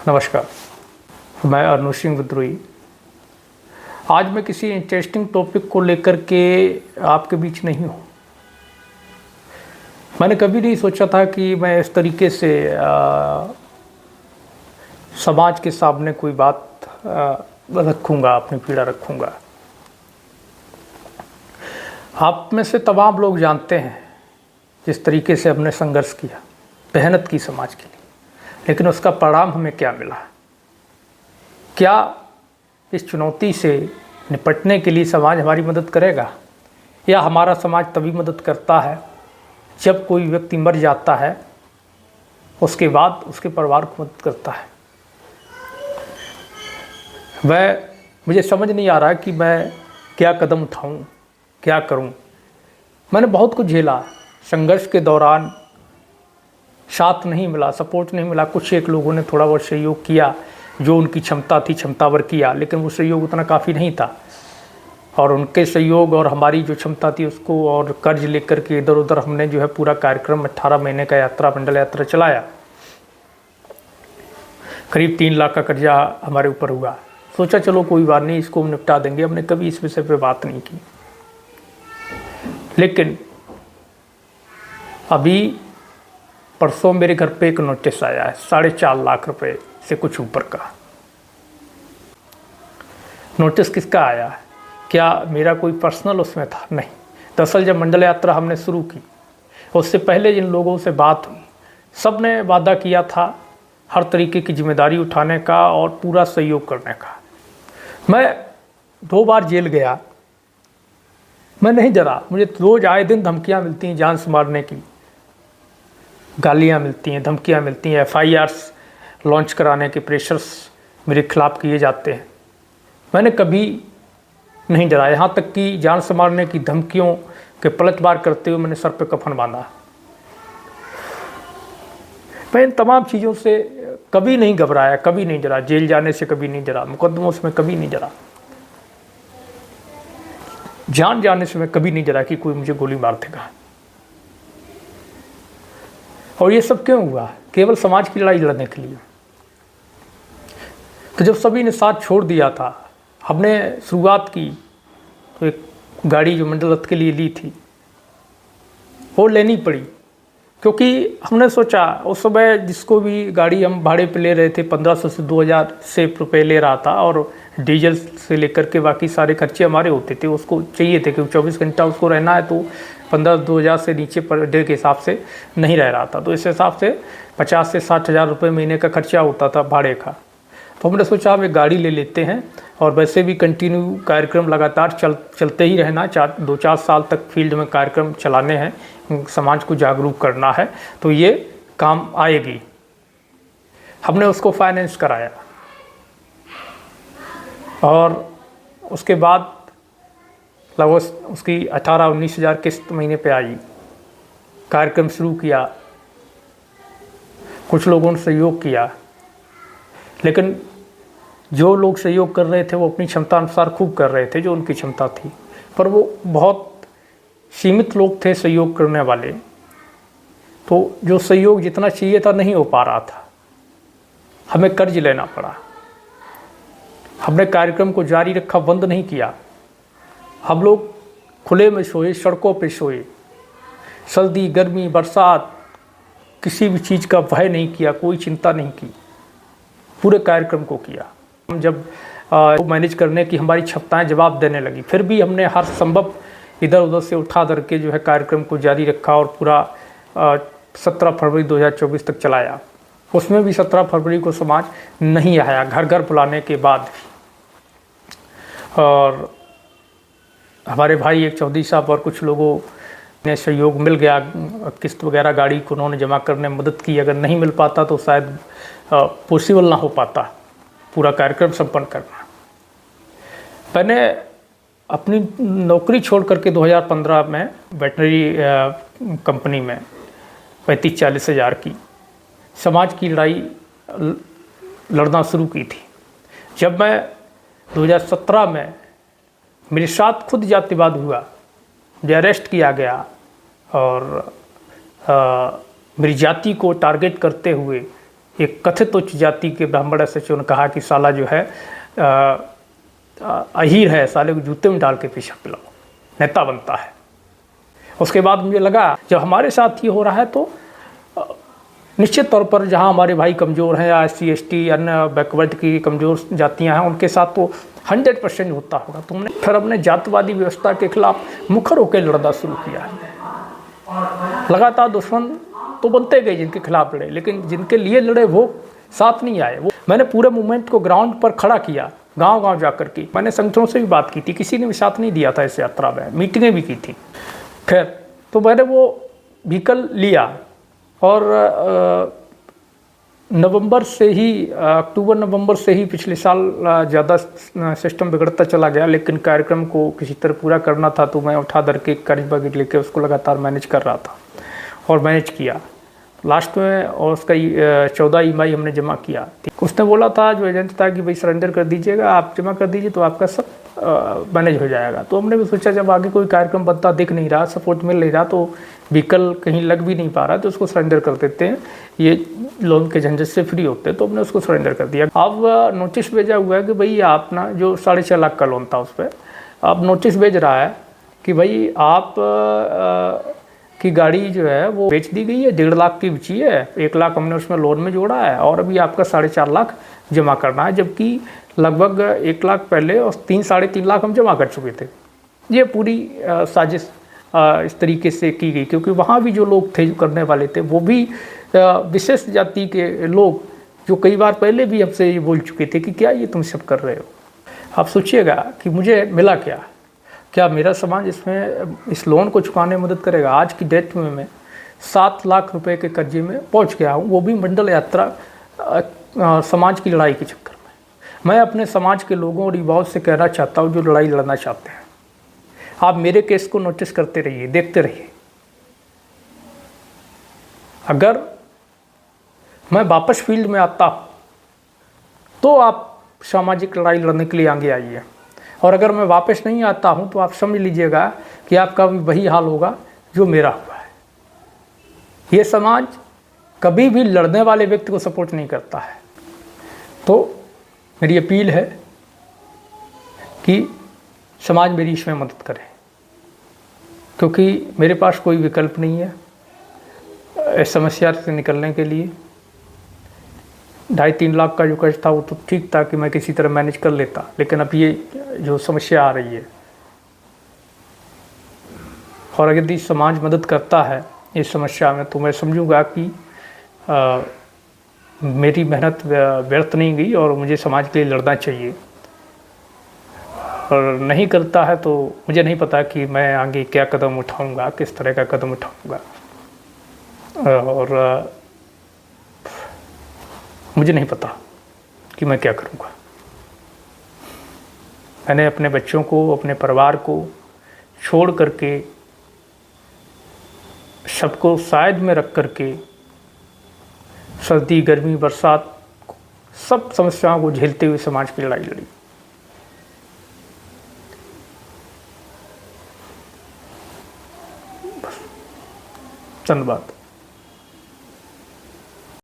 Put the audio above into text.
नमस्कार, मैं अरनू सिंह विद्रोही। आज मैं किसी इंटरेस्टिंग टॉपिक को लेकर के आपके बीच नहीं हूँ। मैंने कभी नहीं सोचा था कि मैं इस तरीके से समाज के सामने कोई बात रखूँगा, अपनी पीड़ा रखूँगा। आप में से तमाम लोग जानते हैं जिस तरीके से हमने संघर्ष किया, मेहनत की समाज के लिए, लेकिन उसका परिणाम हमें क्या मिला। क्या इस चुनौती से निपटने के लिए समाज हमारी मदद करेगा, या हमारा समाज तभी मदद करता है जब कोई व्यक्ति मर जाता है, उसके बाद उसके परिवार को मदद करता है। मुझे समझ नहीं आ रहा कि मैं क्या कदम उठाऊं, क्या करूं। मैंने बहुत कुछ झेला संघर्ष के दौरान, साथ नहीं मिला, सपोर्ट नहीं मिला। कुछ एक लोगों ने थोड़ा बहुत सहयोग किया, जो उनकी क्षमता थी क्षमतावर किया, लेकिन वो सहयोग उतना काफ़ी नहीं था। और उनके सहयोग और हमारी जो क्षमता थी उसको और कर्ज लेकर के इधर उधर हमने जो है पूरा कार्यक्रम 18 महीने का यात्रा, मंडल यात्रा चलाया। करीब 3 लाख का कर्जा हमारे ऊपर हुआ। सोचा चलो कोई बात नहीं, इसको हम निपटा देंगे। हमने कभी इस विषय पे बात नहीं की। लेकिन अभी परसों मेरे घर पे एक नोटिस आया है 4.5 लाख रुपए से कुछ ऊपर का। नोटिस किसका आया है? क्या मेरा कोई पर्सनल उसमें था? नहीं। दरअसल जब मंडल यात्रा हमने शुरू की, उससे पहले जिन लोगों से बात हुई, सब ने वादा किया था हर तरीके की जिम्मेदारी उठाने का और पूरा सहयोग करने का। मैं 2 बार जेल गया, मैं नहीं डरा। मुझे रोज़ आए दिन धमकियाँ मिलती हैं, जान से मारने की गालियाँ मिलती हैं, धमकियाँ मिलती हैं, FIRs लॉन्च कराने के प्रेशर्स मेरे खिलाफ़ किए जाते हैं। मैंने कभी नहीं डरा, यहाँ तक कि जान से मारने की धमकियों के पलटवार करते हुए मैंने सर पे कफन बांधा। मैं इन तमाम चीज़ों से कभी नहीं घबराया, कभी नहीं डरा। जेल जाने से कभी नहीं डरा, मुकदमों से मैं कभी नहीं डरा, जान जाने से मैं कभी नहीं डरा कि कोई मुझे गोली मार देगा। और ये सब क्यों हुआ? केवल समाज की लड़ाई लड़ने के लिए। तो जब सभी ने साथ छोड़ दिया था, हमने शुरुआत की तो एक गाड़ी जो मंडल रथ के लिए ली थी वो लेनी पड़ी, क्योंकि हमने सोचा उस समय जिसको भी गाड़ी हम भाड़े पे ले रहे थे 1500 से 2000 से रुपये ले रहा था, और डीजल से लेकर के बाकी सारे खर्चे हमारे होते थे। उसको चाहिए थे क्योंकि 24 घंटा उसको रहना है, तो 15-2000 से नीचे पर डे के हिसाब से नहीं रह रहा था। तो इस हिसाब से 50 से 60 हज़ार रुपये महीने का खर्चा होता था भाड़े का। तो हमने सोचा हम एक गाड़ी ले लेते हैं, और वैसे भी कंटिन्यू कार्यक्रम लगातार चलते ही रहना, 2-4 साल तक फील्ड में कार्यक्रम चलाने हैं, समाज को जागरूक करना है, तो ये काम आएगी। हमने उसको फाइनेंस कराया, और उसके बाद लगभग उसकी 18-19 हज़ार किस्त महीने पे आई। कार्यक्रम शुरू किया, कुछ लोगों ने सहयोग किया, लेकिन जो लोग सहयोग कर रहे थे वो अपनी क्षमता अनुसार खूब कर रहे थे, जो उनकी क्षमता थी, पर वो बहुत सीमित लोग थे सहयोग करने वाले। तो जो सहयोग जितना चाहिए था नहीं हो पा रहा था, हमें कर्ज लेना पड़ा। हमने कार्यक्रम को जारी रखा, बंद नहीं किया। हम लोग खुले में सोए, सड़कों पे सोए, सर्दी गर्मी बरसात, किसी भी चीज़ का भय नहीं किया, कोई चिंता नहीं की, पूरे कार्यक्रम को किया। हम जब मैनेज करने की हमारी क्षमताएं जवाब देने लगी, फिर भी हमने हर संभव इधर उधर से उठा धर के जो है कार्यक्रम को जारी रखा, और पूरा 17 फरवरी 2024 तक चलाया। उसमें भी 17 फरवरी को समाज नहीं आया, घर घर बुलाने के बाद भी। और हमारे भाई एक चौधरी साहब और कुछ लोगों ने सहयोग मिल गया, किस्त वगैरह गाड़ी को उन्होंने जमा करने में मदद की। अगर नहीं मिल पाता तो शायद पॉसिबल ना हो पाता पूरा कार्यक्रम संपन्न करना। मैंने अपनी नौकरी छोड़ करके 2015 में वेटनरी कंपनी में 35-40 हज़ार की समाज की लड़ाई लड़ना शुरू की थी। जब मैं 2017 में मेरे साथ खुद जातिवाद हुआ, मुझे अरेस्ट किया गया, और मेरी जाति को टारगेट करते हुए एक कथित उच्च जाति के ब्राह्मण एसएचओ ने कहा कि साला जो है अहीर है, साले को जूते में डाल के पीछा पिलाओ, नेता बनता है। उसके बाद मुझे लगा जब हमारे साथ ये हो रहा है तो निश्चित तौर पर जहाँ हमारे भाई कमज़ोर हैं या SC ST अन्य बैकवर्ड की कमज़ोर जातियाँ हैं उनके साथ तो 100% होता होगा। तुमने फिर अपने जातिवादी व्यवस्था के खिलाफ मुखर होकर लड़ना शुरू किया है। लगातार दुश्मन तो बनते गए जिनके खिलाफ लड़े, लेकिन जिनके लिए लड़े वो साथ नहीं आए। वो मैंने पूरे मूवमेंट को ग्राउंड पर खड़ा किया, गांव-गांव जाकर के मैंने संगठनों से भी बात की थी, किसी ने भी साथ नहीं दिया था इस यात्रा में, मीटिंगें भी की थी। खैर तो मैंने वो व्हीकल लिया और नवंबर से ही, अक्टूबर नवंबर से ही पिछले साल ज़्यादा सिस्टम बिगड़ता चला गया, लेकिन कार्यक्रम को किसी तरह पूरा करना था तो मैं उठा धर के कर्ज बगीट लेके उसको लगातार मैनेज कर रहा था और मैनेज किया लास्ट में। और उसका 14 EMI हमने जमा किया। उसने बोला था जो एजेंट था कि भाई सरेंडर कर दीजिएगा, आप जमा कर दीजिए तो आपका सब मैनेज हो जाएगा। तो हमने भी सोचा जब आगे कोई कार्यक्रम बनता दिख नहीं रहा, सपोर्ट मिल नहीं रहा, तो व्हीकल कहीं लग भी नहीं पा रहा, तो उसको सरेंडर कर देते हैं, ये लोन के झंझट से फ्री होते हैं। तो हमने उसको सरेंडर कर दिया। अब नोटिस भेजा हुआ है कि भाई आप ना, जो 4.5 लाख का लोन था उस पर, अब नोटिस भेज रहा है कि भाई आप की गाड़ी जो है वो बेच दी गई है, 1.5 लाख की बची है, 1 लाख हमने उसमें लोन में जोड़ा है और अभी आपका 4.5 लाख जमा करना है, जबकि लगभग 1 लाख पहले और 3-3.5 लाख हम जमा कर चुके थे। ये पूरी साजिश इस तरीके से की गई, क्योंकि वहाँ भी जो लोग थे जो करने वाले थे वो भी विशेष जाति के लोग, जो कई बार पहले भी हमसे ये बोल चुके थे कि क्या ये तुम सब कर रहे हो। आप सोचिएगा कि मुझे मिला क्या मेरा समाज इसमें इस लोन को चुकाने में मदद करेगा। आज की डेट में मैं 7 लाख रुपए के कर्जे में पहुंच गया हूं, वो भी मंडल यात्रा समाज की लड़ाई के चक्कर में। मैं अपने समाज के लोगों और युवाओं से कहना चाहता हूं जो लड़ाई लड़ना चाहते हैं, आप मेरे केस को नोटिस करते रहिए, देखते रहिए। अगर मैं वापस फील्ड में आता हूं तो आप सामाजिक लड़ाई लड़ने के लिए आगे आइए, और अगर मैं वापस नहीं आता हूं तो आप समझ लीजिएगा कि आपका भी वही हाल होगा जो मेरा हुआ है। ये समाज कभी भी लड़ने वाले व्यक्ति को सपोर्ट नहीं करता है। तो मेरी अपील है कि समाज मेरी इसमें मदद करे, क्योंकि मेरे पास कोई विकल्प नहीं है इस समस्या से निकलने के लिए। 2.5-3 लाख का जो कर्ज था वो तो ठीक था कि मैं किसी तरह मैनेज कर लेता, लेकिन अब ये जो समस्या आ रही है, और अगर यदि समाज मदद करता है इस समस्या में तो मैं समझूंगा कि मेरी मेहनत व्यर्थ नहीं गई और मुझे समाज के लिए लड़ना चाहिए। और नहीं करता है तो मुझे नहीं पता कि मैं आगे क्या कदम उठाऊंगा, किस तरह का कदम उठाऊंगा, और मुझे नहीं पता कि मैं क्या करूंगा। मैंने अपने बच्चों को, अपने परिवार को छोड़ करके, सबको साइड में रख करके सर्दी, गर्मी, बरसात सब समस्याओं को झेलते हुए समाज की लड़ाई लड़ी। धन्यवाद।